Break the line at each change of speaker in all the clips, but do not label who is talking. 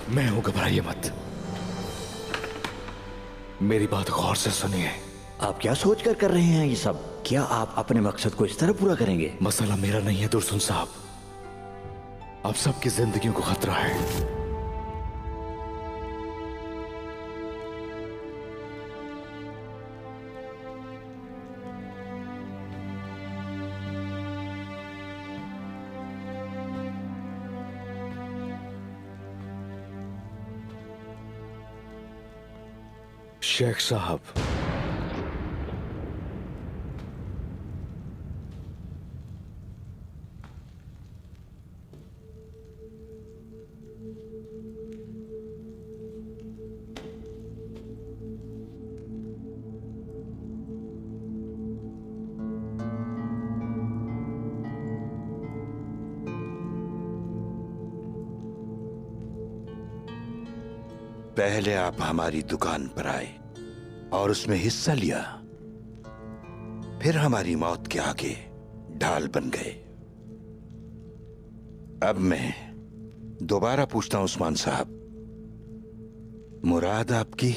मैं हूं, घबराइए मत। मेरी बात गौर से सुनिए।
आप क्या सोच कर रहे हैं ये सब? क्या आप अपने मकसद को इस तरह पूरा करेंगे?
मसला मेरा नहीं है दुर्सुन साहब, आप सबकी जिंदगियों को खतरा है। शेख साहब,
पहले आप हमारी दुकान पर आए और उसमें हिस्सा लिया, फिर हमारी मौत के आगे ढाल बन गए। अब मैं दोबारा पूछता हूं उस्मान साहब, मुराद आपकी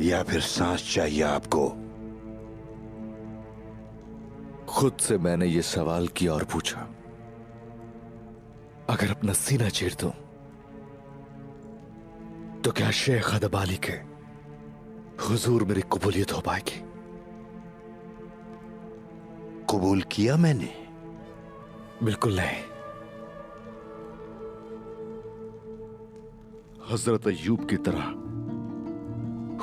या फिर सांस चाहिए आपको?
खुद से मैंने ये सवाल किया और पूछा, अगर अपना सीना चीर दूं तो क्या शेख अदबाली के हुजूर मेरी कबूलियत हो पाएगी?
कबूल किया मैंने?
बिल्कुल नहीं। हजरत अय्यूब की तरह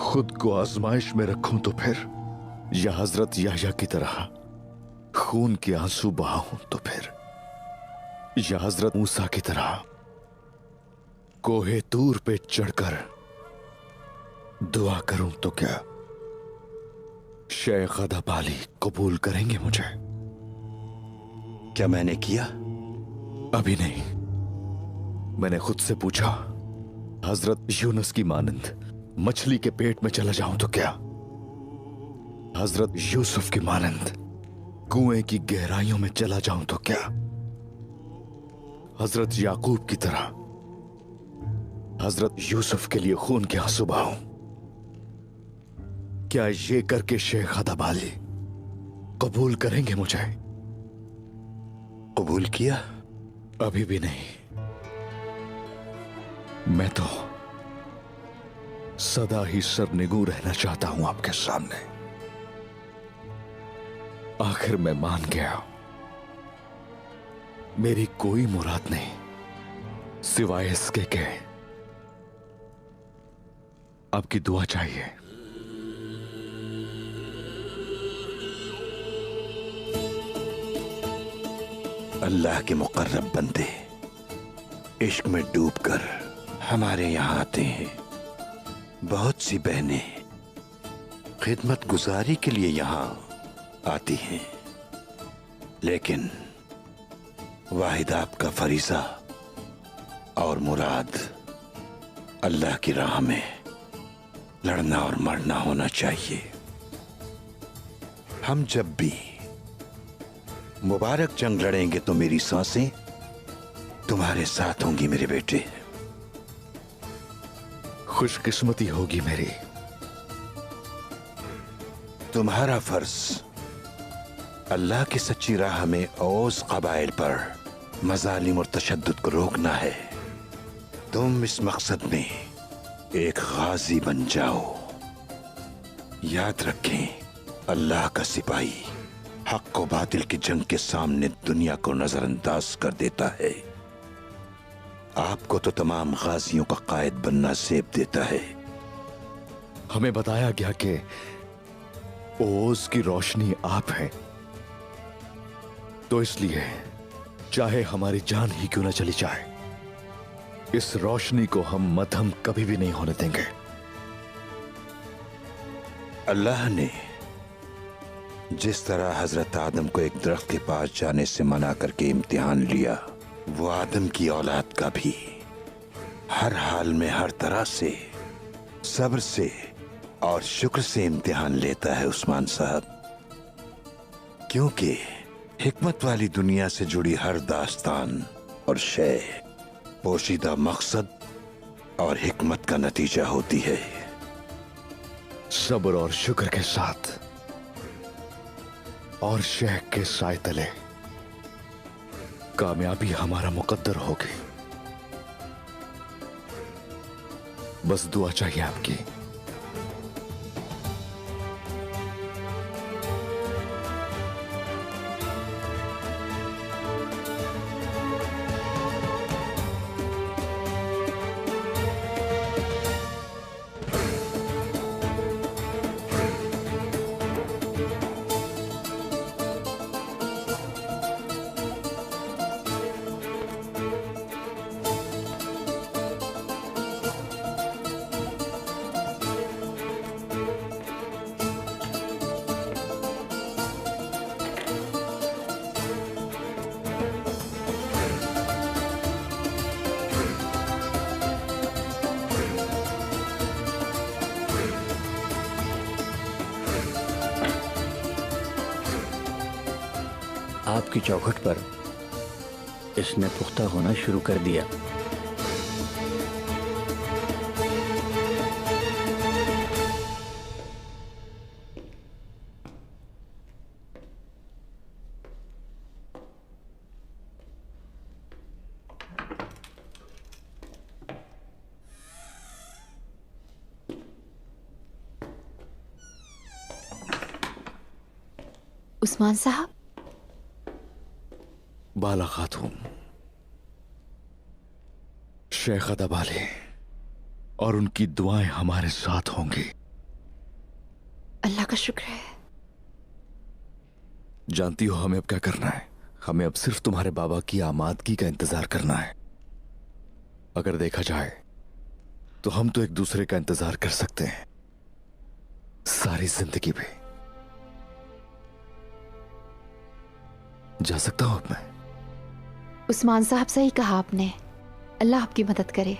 खुद को आजमाइश में रखूं तो फिर, या हजरत याह्या की तरह खून के आंसू बहाऊं तो फिर, या हजरत मूसा की तरह कोहे तूर पे चढ़कर दुआ करूं तो क्या शेख अदबाली कबूल करेंगे मुझे?
क्या मैंने किया?
अभी नहीं। मैंने खुद से पूछा, हजरत यूनुस की मानंद मछली के पेट में चला जाऊं तो क्या, हजरत यूसुफ की मानंद कुएं की गहराइयों में चला जाऊं तो क्या, हजरत याकूब की तरह हजरत यूसुफ के लिए खून के आंसू बहाऊं? क्या ये करके शेख अदबाली कबूल करेंगे मुझे?
कबूल किया?
अभी भी नहीं। मैं तो सदा ही सरनिगू रहना चाहता हूं आपके सामने। आखिर मैं मान गया, मेरी कोई मुराद नहीं सिवाय इसके के आपकी दुआ चाहिए।
अल्लाह के मुकर्रब बंदे इश्क में डूबकर हमारे यहां आते हैं। बहुत सी बहनें खिदमत गुजारी के लिए यहां आती हैं, लेकिन वाहिद आपका फरीजा और मुराद अल्लाह की राह में लड़ना और मरना होना चाहिए। हम जब भी मुबारक जंग लड़ेंगे तो मेरी सांसें तुम्हारे साथ होंगी मेरे बेटे।
खुशकिस्मती होगी मेरी।
तुम्हारा फर्ज अल्लाह की सच्ची राह में औस कबाइल पर मजालिम और तशद्दुद को रोकना है। तुम इस मकसद में एक गाजी बन जाओ। याद रखें, अल्लाह का सिपाही हक और बातिल की जंग के सामने दुनिया को नजरअंदाज कर देता है। आपको तो तमाम गाजियों का कायद बनना सेब देता है।
हमें बताया गया कि ओस की रोशनी आप हैं, तो इसलिए चाहे हमारी जान ही क्यों न चली जाए, इस रोशनी को हम मध्यम कभी भी नहीं होने देंगे।
अल्लाह ने जिस तरह हजरत आदम को एक दरख्त के पास जाने से मना करके इम्तिहान लिया, वो आदम की औलाद का भी हर हाल में हर तरह से सब्र से और शुक्र से इम्तिहान लेता है उस्मान साहब। क्योंकि हिकमत वाली दुनिया से जुड़ी हर दास्तान और शय पोशीदा मकसद और हिकमत का नतीजा होती है।
सब्र और शुक्र के साथ और शेख के साए तले कामयाबी हमारा मुकद्दर होगी। बस दुआ चाहिए आपकी।
आपकी चौखट पर इसने पुख्ता होना शुरू कर दिया।
उस्मान साहब।
बाला खातून, शेख अदबाले और उनकी दुआएं हमारे साथ होंगी।
अल्लाह का शुक्र है।
जानती हो हमें अब क्या करना है? हमें अब सिर्फ तुम्हारे बाबा की आमादगी का इंतजार करना है। अगर देखा जाए तो हम तो एक दूसरे का इंतजार कर सकते हैं सारी जिंदगी में। जा सकता हूं अब मैं?
उस्मान साहब, सही कहा आपने। अल्लाह आपकी मदद करे।